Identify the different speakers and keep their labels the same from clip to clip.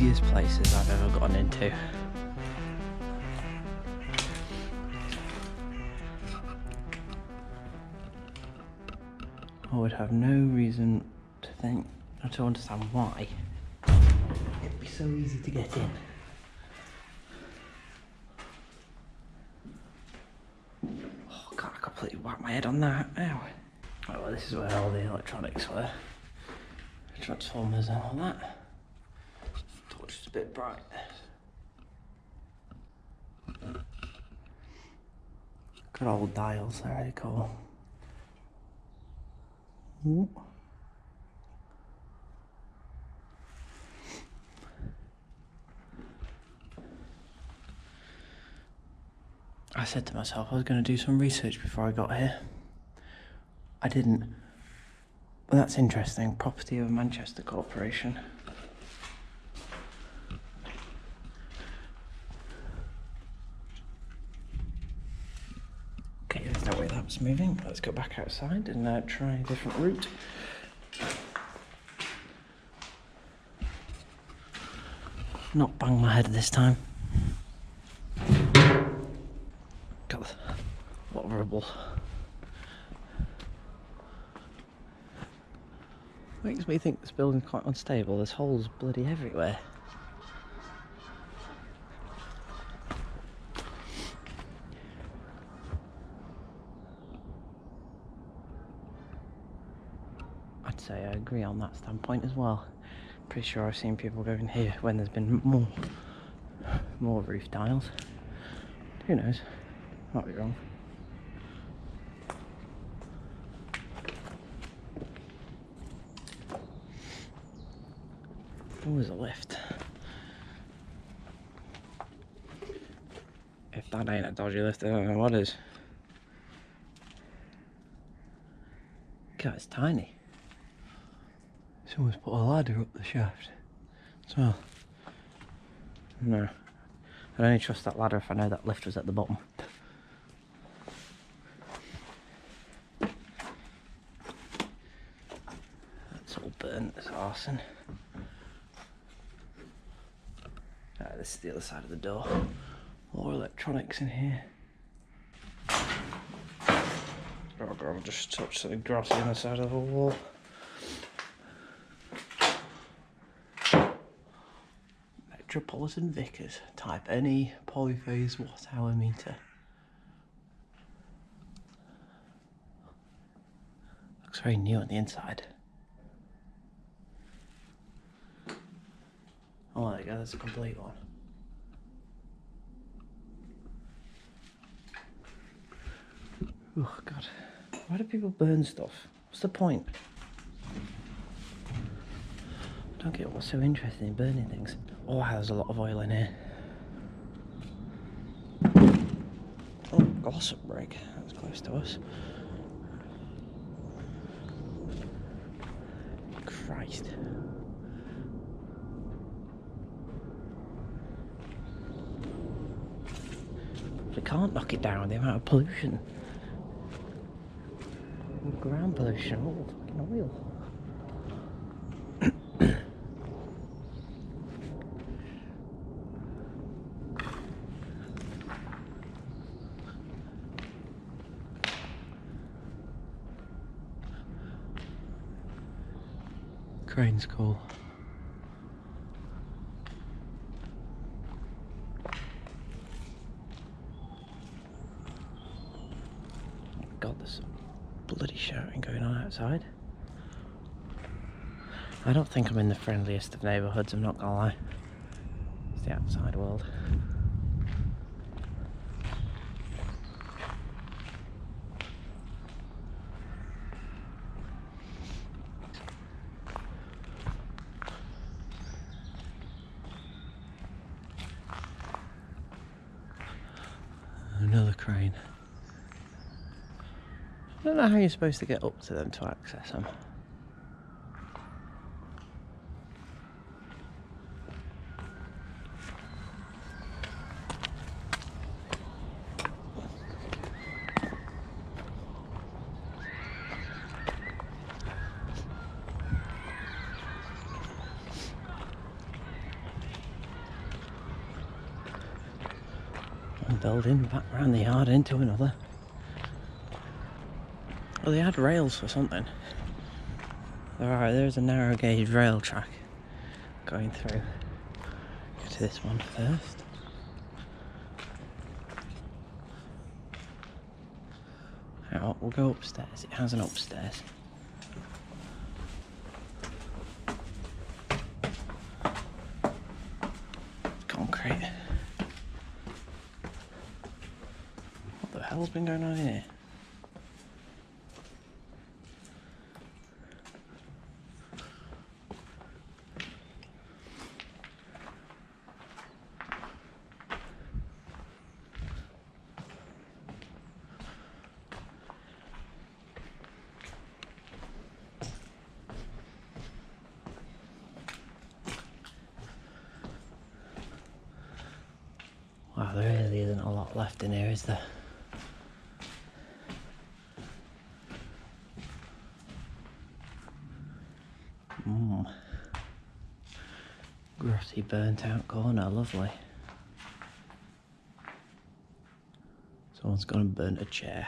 Speaker 1: craziest places I've ever gone into. I would have no reason to think, or to understand why it'd be so easy to get in. Oh God, I completely whacked my head on that. Ow. Oh, well, this is where all the electronics were. Transformers and all that. Torch is a bit bright. Good old dials, they're really cool. Ooh. I said to myself I was going to do some research before I got here. I didn't. But that's interesting. Property of Manchester Corporation. Okay, there's no way that was moving. Let's go back outside and try a different route. Not bang my head this time. God, what a rubble. Makes me think this building's quite unstable. There's holes bloody everywhere. I'd say I agree on that standpoint as well. Pretty sure I've seen people go in here when there's been more roof tiles. Who knows? Might be wrong. Oh, there's a lift. If that ain't a dodgy lift, I don't know what is. God, it's tiny. Someone's put a ladder up the shaft as well. No. I'd only trust that ladder if I know that lift was at the bottom. That's all burnt, it's arson. This is the other side of the door. More electronics in here. Oh God, I just touched something grassy on the side of the wall. Metropolitan Vickers, type NE, polyphase watt hour meter. Looks very new on the inside. Oh, there you go, that's a complete one. Oh God, why do people burn stuff? What's the point? I don't get what's so interesting in burning things. Oh wow, there's a lot of oil in here. Oh, gossip break, that's close to us. Christ. They can't knock it down, the amount of pollution. Ground pollution, all fucking oil. Crane's cool. God, there's some bloody shouting going on outside. I don't think I'm in the friendliest of neighbourhoods, I'm not gonna lie. It's the outside world. Another crane. I don't know how you're supposed to get up to them to access them. building back round the yard into another. Well, they had rails for something. There's a narrow gauge rail track going through. Go to this one first. Now we'll go upstairs. It has an upstairs. Concrete. What the hell's been going on in here? Wow, there really isn't a lot left in here, is there? Grotty burnt out corner, lovely. Someone's gone and burnt a chair.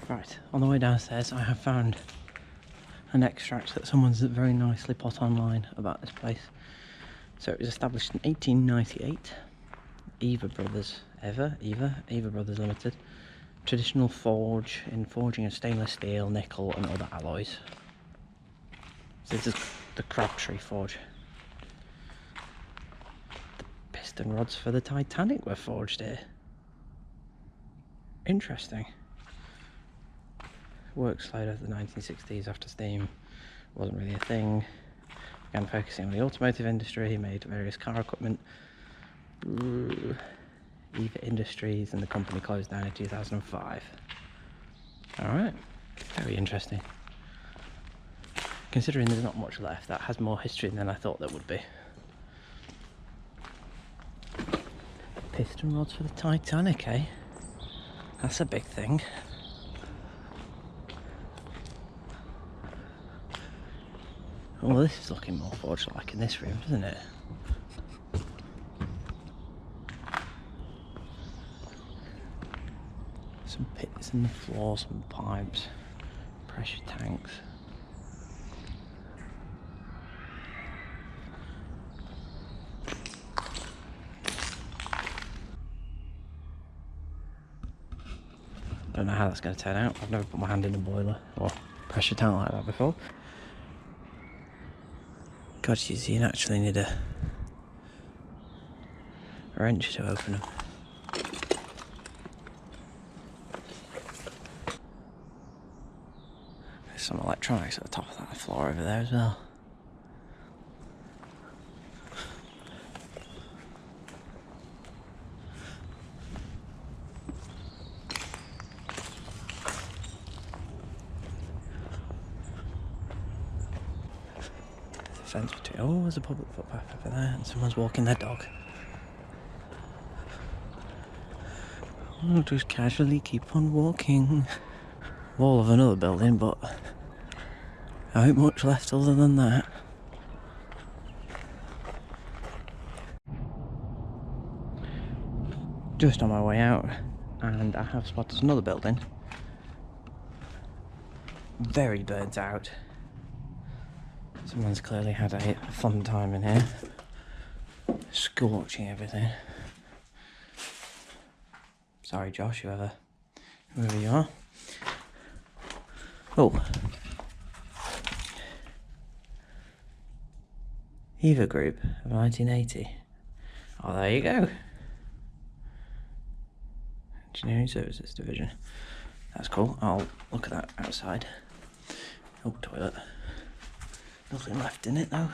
Speaker 1: Right, on the way downstairs I have found an extract that someone's very nicely put online about this place. So it was established in 1898. Eva Brothers Ltd. Traditional forge in forging of stainless steel, nickel and other alloys. So this is the Crabtree forge. The piston rods for the Titanic were forged here. Interesting. Work slowed over the 1960s after steam wasn't really a thing. Began focusing on the automotive industry, made various car equipment. Eva Industries, and the company closed down in 2005. Alright, very interesting. Considering there's not much left, that has more history than I thought there would be. Piston rods for the Titanic, eh? That's a big thing. Well, this is looking more forge-like in this room, doesn't it? Some pits in the floor, some pipes, pressure tanks. Don't know how that's going to turn out. I've never put my hand in a boiler or pressure tank like that before. God, you actually need a wrench to open them. There's some electronics at the top of that floor over there as well. Fence between. Oh, there's a public footpath over there, and someone's walking their dog. Oh, just casually keep on walking. Wall of another building, but there ain't much left other than that. Just on my way out, and I have spotted another building. Very burnt out. Someone's clearly had a fun time in here, scorching everything. Sorry Josh, whoever you are. Oh. Eva Group of 1980. Oh, there you go. Engineering Services Division. That's cool. I'll look at that outside. Oh, toilet. Nothing left in it though.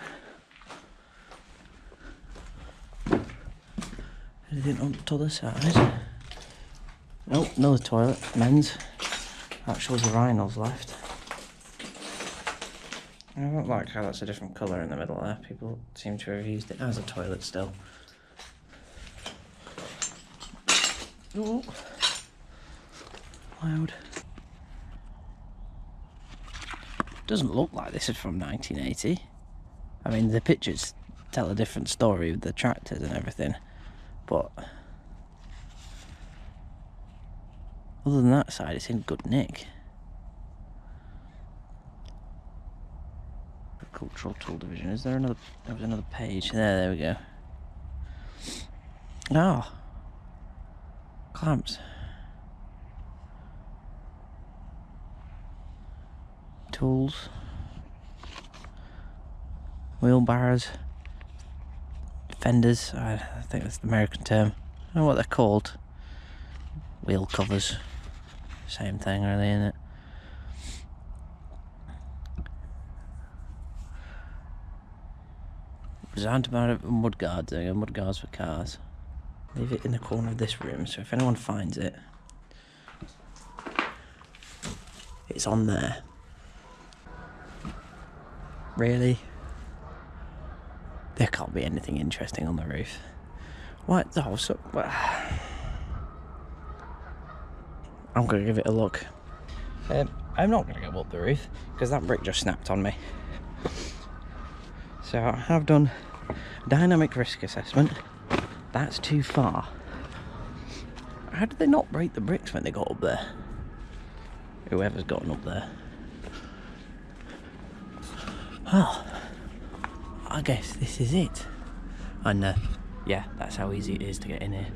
Speaker 1: Anything on the other side? Nope, another toilet, men's. That shows urinals left. I don't like how that's a different colour in the middle there. People seem to have used it as a toilet still. Oh, loud. Doesn't look like this is from 1980. I mean, the picture's tell a different story with the tractors and everything, but other than that side, it's in good nick. Cultural tool division. Is there another? There was another page. There we go. Oh, clamps, tools, wheelbarrows, fenders. I think that's the American term. I don't know what they're called. Wheel covers. Same thing, really, isn't it? Designed about mud guards. There you go, mud guards for cars. Leave it in the corner of this room, so if anyone finds it, it's on there. Really? There can't be anything interesting on the roof. What? Oh, so... Well, I'm going to give it a look. I'm not going to go up the roof, because that brick just snapped on me. So I have done a dynamic risk assessment. That's too far. How did they not break the bricks when they got up there? Whoever's gotten up there. Oh, I guess this is it. And yeah, that's how easy it is to get in here.